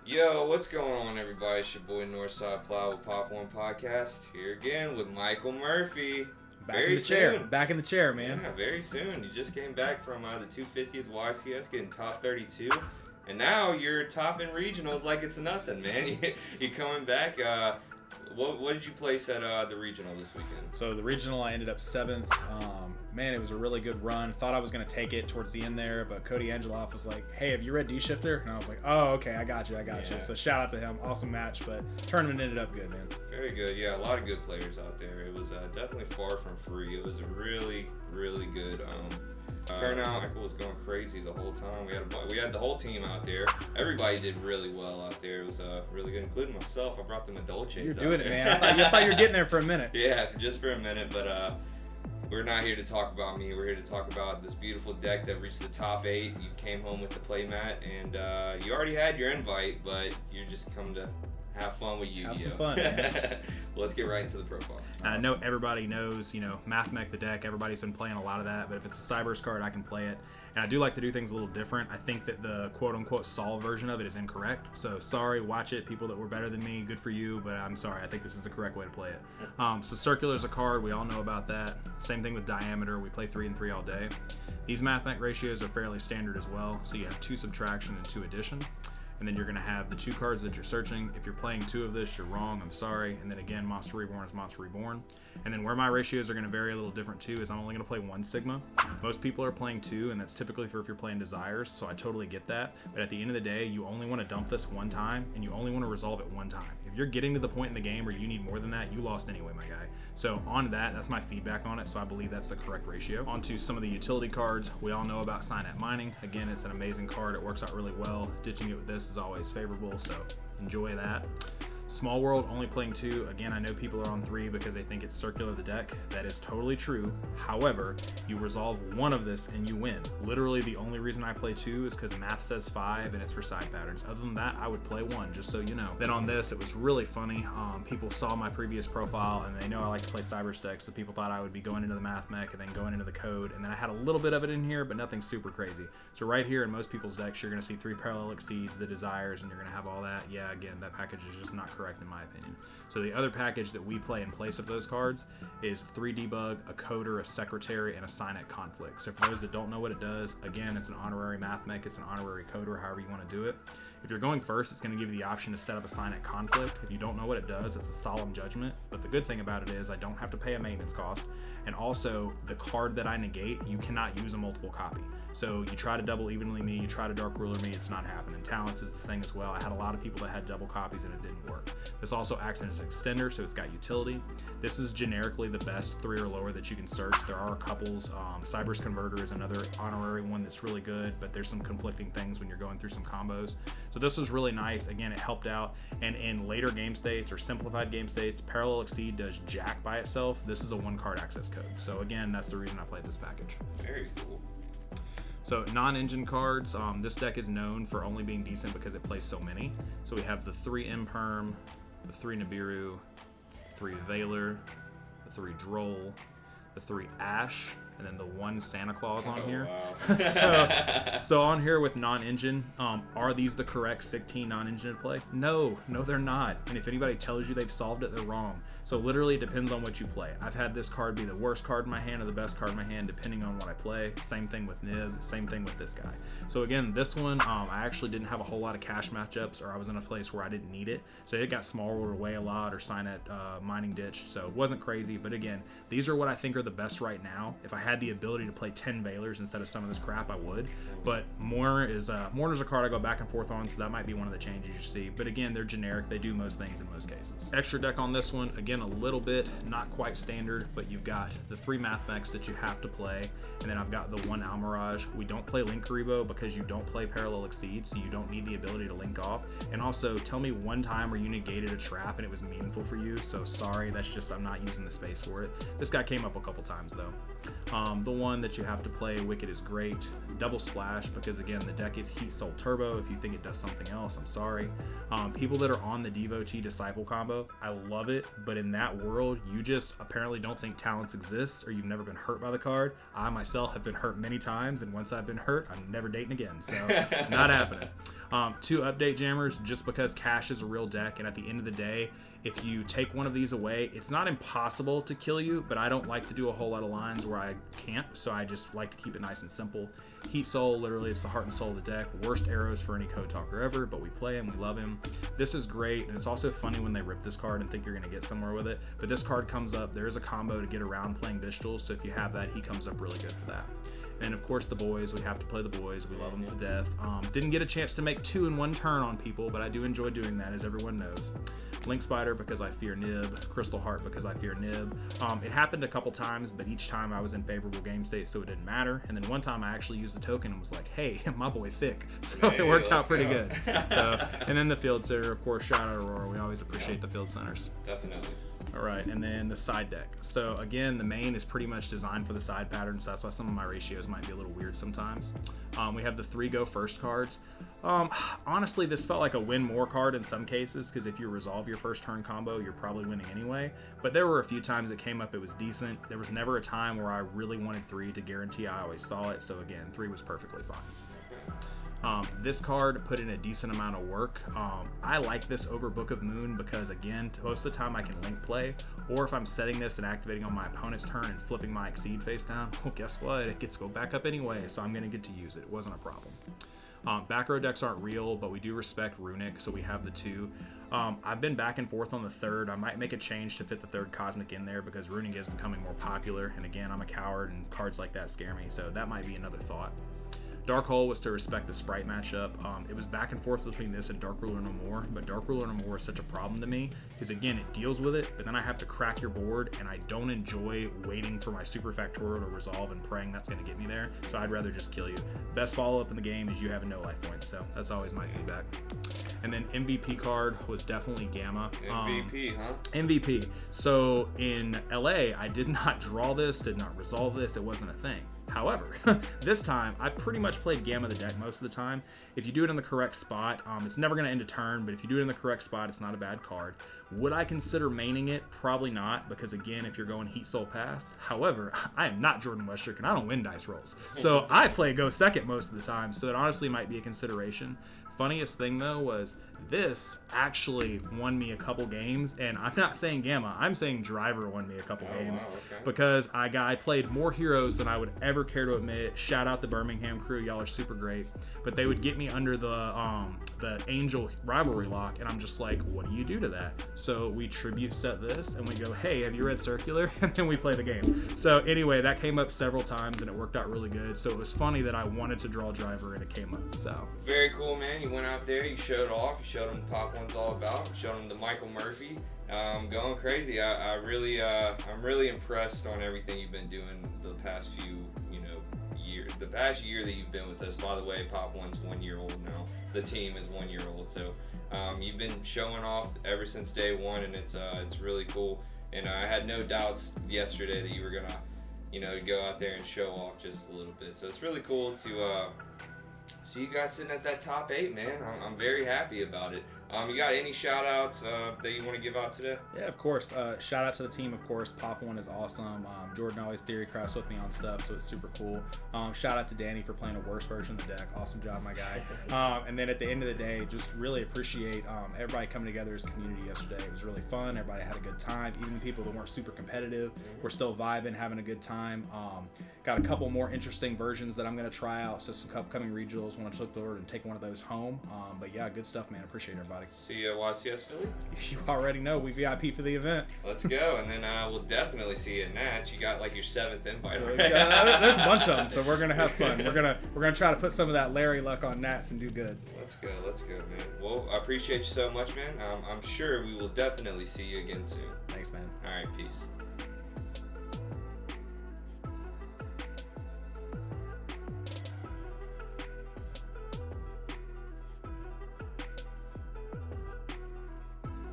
Yo, what's going on, everybody? It's your boy Northside Plow with POP1 Podcast. Here again with Michael Murphy. Back in the chair, man. Yeah, very soon. You just came back from the 250th YCS, getting top 32. And now you're topping regionals like it's nothing, man. You're coming back. What did you place at the regional this weekend? So the regional, I ended up 7th. Man, it was a really good run. Thought I was going to take it towards the end there, but Cody Angeloff was like, hey, have you read D-Shifter? And I was like, oh, okay, I got you. So shout out to him. Awesome match, but tournament ended up good, man. Very good. Yeah, a lot of good players out there. It was definitely far from free. It was a really, really good turnout. Michael was going crazy the whole time. We had the whole team out there. Everybody did really well out there. It was really good, including myself. I brought the Dolces. You're doing it, man. I thought you were getting there for a minute. Yeah, just for a minute, but we're not here to talk about me. We're here to talk about this beautiful deck that reached the top 8. You came home with the playmat, and you already had your invite, but you're just come to have fun with YUGIOH. Have some fun, man. Let's get right into the profile. I know everybody knows, MATHMECH the deck. Everybody's been playing a lot of that, but if it's a Cybers card, I can play it. And I do like to do things a little different. I think that the quote-unquote solve version of it is incorrect. So sorry, watch it. People that were better than me, good for you, but I'm sorry. I think this is the correct way to play it. So circular is a card. We all know about that. Same thing with diameter. We play 3 and 3 all day. These MATHMECH ratios are fairly standard as well. So you have 2 subtraction and 2 addition. And then you're going to have the 2 cards that you're searching. If you're playing 2 of this, you're wrong. I'm sorry. And then again, Monster Reborn is Monster Reborn. And then where my ratios are going to vary a little different too is I'm only going to play 1 Sigma. Most people are playing 2, and that's typically for if you're playing Desires, so I totally get that. But at the end of the day, you only want to dump this 1 time, and you only want to resolve it 1 time. If you're getting to the point in the game where you need more than that, you lost anyway, my guy. So on that's my feedback on it, so I believe that's the correct ratio. On to some of the utility cards. We all know about Signet Mining. Again, it's an amazing card. It works out really well. Ditching it with this is always favorable, so enjoy that. Small World, only playing 2. Again, I know people are on 3 because they think it's circular the deck. That is totally true. However, you resolve 1 of this and you win. Literally, the only reason I play 2 is because math says 5 and it's for side patterns. Other than that, I would play 1, just so you know. Then on this, it was really funny. People saw my previous profile and they know I like to play Cyber decks, so people thought I would be going into the MATHMECH and then going into the code. And then I had a little bit of it in here, but nothing super crazy. So right here in most people's decks, you're going to see 3 Parallel Exceeds, the Desires, and you're going to have all that. Yeah, again, that package is just not correct in my opinion. So the other package that we play in place of those cards is 3 Debug, a Coder, a Secretary, and a Signet Conflict. So for those that don't know what it does, again, it's an honorary MATHMECH, it's an honorary Coder, however you want to do it. If you're going first, it's going to give you the option to set up a Signet Conflict. If you don't know what it does, it's a solemn judgment. But the good thing about it is I don't have to pay a maintenance cost. And also, the card that I negate, you cannot use a multiple copy. So you try to double evenly me, you try to dark ruler me, it's not happening. Talents is the thing as well. I had a lot of people that had double copies and it didn't work. This also acts as an extender, so it's got utility. This is generically the best 3 or lower that you can search. There are couples. Cyber's Converter is another honorary one that's really good, but there's some conflicting things when you're going through some combos. So this was really nice. Again, it helped out. And in later game states or simplified game states, Parallel Exceed does Jack by itself. This is a 1-card access code. So again, that's the reason I played this package. Very cool. So non-engine cards, this deck is known for only being decent because it plays so many. So we have the 3 Imperm, the 3 Nibiru, 3 Veiler, the 3 Droll, the 3 Ash, and then the 1 Santa Claus on here. Wow. so on here with non-engine, are these the correct 16 non-engine to play? No, they're not. And if anybody tells you they've solved it, they're wrong. So literally it depends on what you play. I've had this card be the worst card in my hand or the best card in my hand, depending on what I play. Same thing with Nib, same thing with this guy. So again, this one, I actually didn't have a whole lot of cash matchups, or I was in a place where I didn't need it. So it got Small World away a lot, or Signet Mining ditched, so it wasn't crazy. But again, these are what I think are the best right now. If I had the ability to play 10 Veilers instead of some of this crap, I would. But Mourner is a card I go back and forth on, so that might be one of the changes you see. But again, they're generic. They do most things in most cases. Extra deck on this one, again, a little bit, not quite standard, but you've got the 3 MATHMECHs that you have to play, and then I've got the 1 Almirage. We don't play Link Karibo because you don't play Parallel Exceed, so you don't need the ability to link off. And also, tell me 1 time where you negated a trap and it was meaningful for you, so sorry, that's just, I'm not using the space for it. This guy came up a couple times though. The one that you have to play, Wicked, is great. Double Splash, because again, the deck is Heat Soul Turbo. If you think it does something else, I'm sorry. People that are on the Devotee Disciple combo, I love it, but in that world, you just apparently don't think talents exist, or you've never been hurt by the card. I myself have been hurt many times, and once I've been hurt, I'm never dating again, so not happening. 2 update jammers, just because Cash is a real deck, and at the end of the day, if you take one of these away, it's not impossible to kill you, but I don't like to do a whole lot of lines where I can't, so I just like to keep it nice and simple. Heat Soul, literally, it's the heart and soul of the deck. Worst arrows for any code talker ever, but we play him, we love him. This is great, and it's also funny when they rip this card and think you're going to get somewhere with it, but this card comes up, there is a combo to get around playing Vishals, so if you have that, he comes up really good for that. And of course the boys, we have to play the boys, we love them to death. Didn't get a chance to make 2 in 1 turn on people, but I do enjoy doing that, as everyone knows. Link Spider, because I fear Nib. Crystal Heart, because I fear Nib. It happened a couple times, but each time I was in favorable game state, so it didn't matter. And then one time I actually used the token and was like, hey, my boy thick. So it worked out pretty good. So, and then the Field Center, of course, shout out Aurora. We always appreciate the Field Centers. Definitely. All right, and then the side deck. So again, the main is pretty much designed for the side patterns, so that's why some of my ratios might be a little weird sometimes. We have the 3 go first cards. Honestly, this felt like a win more card in some cases, because if you resolve your first turn combo, you're probably winning anyway. But there were a few times it came up, it was decent. There was never a time where I really wanted 3 to guarantee I always saw it, so again, 3 was perfectly fine. This card put in a decent amount of work. I like this over Book of Moon because, again, most of the time I can link play, or if I'm setting this and activating on my opponent's turn and flipping my Exceed face down, well, guess what? It gets to go back up anyway, so I'm going to get to use it. It wasn't a problem. Back row decks aren't real, but we do respect Runic, so we have the 2. I've been back and forth on the 3rd. I might make a change to fit the 3rd Cosmic in there because Runic is becoming more popular, and again, I'm a coward and cards like that scare me, so that might be another thought. Dark Hole was to respect the Sprite matchup. It was back and forth between this and Dark Ruler No More, but Dark Ruler No More is such a problem to me because, again, it deals with it, but then I have to crack your board, and I don't enjoy waiting for my Super Factorial to resolve and praying that's going to get me there, so I'd rather just kill you. Best follow-up in the game is you have no life points, so that's always my feedback. And then MVP card was definitely Gamma. MVP, huh? MVP. So in LA, I did not draw this, did not resolve this, it wasn't a thing. However, this time, I pretty much played Gamma the deck most of the time. If you do it in the correct spot, it's never going to end a turn, but if you do it in the correct spot, it's not a bad card. Would I consider maining it? Probably not, because again, if you're going Heat Soul Pass. However, I am not Jordan Westrick, and I don't win dice rolls. So I play Go Second most of the time, so it honestly might be a consideration. Funniest thing though was this actually won me a couple games, and I'm not saying Gamma, I'm saying Driver won me a couple games. Wow, okay. Because I played more heroes than I would ever care to admit. Shout out the Birmingham crew, y'all are super great. But they would get me under the Angel rivalry lock, and I'm just like, what do you do to that? So we tribute set this, and we go, hey, have you read Circular? And then we play the game. So anyway, that came up several times, and it worked out really good. So it was funny that I wanted to draw Driver, and it came up. So very cool, man. You went out there, you showed off, you showed them POP1's all about, showed them the Michael Murphy. Going crazy. I'm really impressed on everything you've been doing the past few, years. The past year that you've been with us. By the way, POP1's 1 year old now. The team is 1 year old. So you've been showing off ever since day one, and it's really cool. And I had no doubts yesterday that you were gonna, go out there and show off just a little bit. So it's really cool to see you guys sitting at that top 8, man. I'm very happy about it. You got any shout outs that you want to give out today? Yeah, of course. Shout out to the team, of course. POP1 is awesome. Jordan always theory crafts with me on stuff, so it's super cool. Shout out to Danny for playing a worse version of the deck. Awesome job, my guy. And then at the end of the day, just really appreciate everybody coming together as a community yesterday. It was really fun. Everybody had a good time. Even the people that weren't super competitive were still vibing, having a good time. Got a couple more interesting versions that I'm going to try out, so some upcoming regionals. Want to flip over and take one of those home. But yeah, good stuff, man. Appreciate everybody. See you at YCS Philly. You already know we VIP for the event. Let's go, and then we'll definitely see you at Nats. You got like your 7th invite. Right? Yeah, there's a bunch of them, so we're gonna have fun. We're gonna try to put some of that Larry luck on Nats and do good. Let's go, man. Well, I appreciate you so much, man. I'm sure we will definitely see you again soon. Thanks, man. All right, peace.